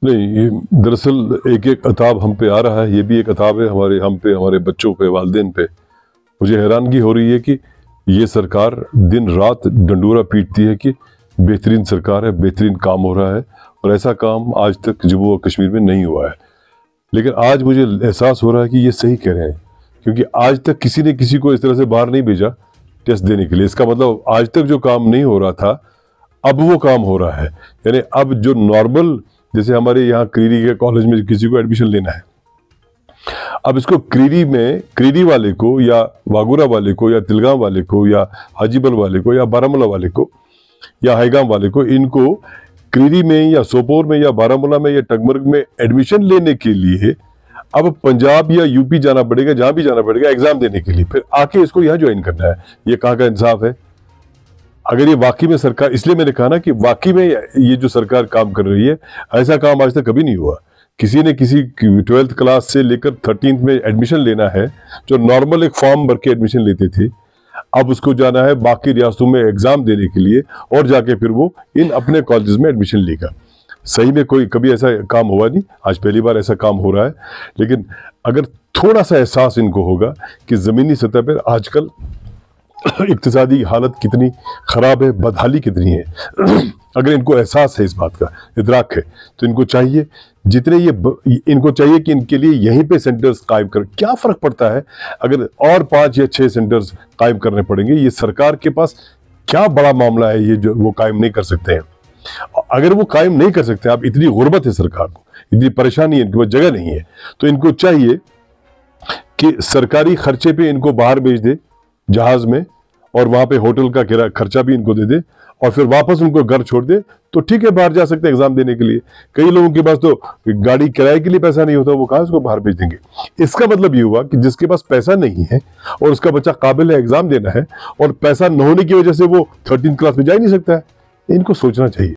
नहीं, ये दरअसल एक एक अताब हम पे आ रहा है। ये भी एक अताब है हमारे हम पे, हमारे बच्चों पे, वालिदैन पे। मुझे हैरानगी हो रही है कि ये सरकार दिन रात डंडोरा पीटती है कि बेहतरीन सरकार है, बेहतरीन काम हो रहा है, और ऐसा काम आज तक जम्मू और कश्मीर में नहीं हुआ है। लेकिन आज मुझे एहसास हो रहा है कि ये सही कह रहे हैं, क्योंकि आज तक किसी ने किसी को इस तरह से बाहर नहीं भेजा टेस्ट देने के लिए। इसका मतलब आज तक जो काम नहीं हो रहा था, अब वो काम हो रहा है। यानी अब जो नॉर्मल, जैसे हमारे यहाँ क्रीरी के कॉलेज में किसी को एडमिशन लेना है, अब इसको क्रीरी में, क्रीरी वाले को या वागुरा वाले को या तिलगाम वाले को या हाजीबल वाले को या बारामूला वाले को या हाईगाम वाले को, इनको क्रीरी में या सोपोर में या बारामूला में या टगमर्ग में एडमिशन लेने के लिए अब पंजाब या यूपी जाना पड़ेगा, जहां भी जाना पड़ेगा एग्जाम देने के लिए, फिर आके इसको यहाँ ज्वाइन करना है। ये कहाँ का इंसाफ है? अगर ये वाकई में सरकार, इसलिए मैंने कहा ना कि वाकई में ये जो सरकार काम कर रही है, ऐसा काम आज तक कभी नहीं हुआ। किसी ने किसी 12th क्लास से लेकर 13th में एडमिशन लेना है, जो नॉर्मल एक फॉर्म भर के एडमिशन लेते थे, अब उसको जाना है बाकी रियासतों में एग्जाम देने के लिए, और जाके फिर वो इन अपने कॉलेज में एडमिशन लेगा। सही में कोई कभी ऐसा काम हुआ नहीं, आज पहली बार ऐसा काम हो रहा है। लेकिन अगर थोड़ा सा एहसास इनको होगा कि ज़मीनी सतह पर आजकल इक्तिसादी हालत कितनी ख़राब है, बदहाली कितनी है, अगर इनको एहसास है, इस बात का इदराक है, तो इनको चाहिए जितने इनको चाहिए कि इनके लिए यहीं पे सेंटर्स कायम कर। क्या फ़र्क पड़ता है अगर और 5 या 6 सेंटर्स कायम करने पड़ेंगे? ये सरकार के पास क्या बड़ा मामला है ये जो वो कायम नहीं कर सकते हैं? अगर वो कायम नहीं कर सकते, आप, इतनी गुर्बत है सरकार को, इतनी परेशानी है, इनके पास जगह नहीं है, तो इनको चाहिए कि सरकारी खर्चे पे इनको बाहर भेज दे जहाज में, और वहां पे होटल का किराया खर्चा भी इनको दे दे, और फिर वापस उनको घर छोड़ दे, तो ठीक है, बाहर जा सकते हैं एग्जाम देने के लिए। कई लोगों के पास तो गाड़ी किराए के लिए पैसा नहीं होता, वो कहाँ उसको बाहर भेज देंगे? इसका मतलब ये हुआ कि जिसके पास पैसा नहीं है और उसका बच्चा काबिल है एग्जाम देना है, और पैसा न होने की वजह से वो 13th क्लास में जा ही नहीं सकता है। इनको सोचना चाहिए।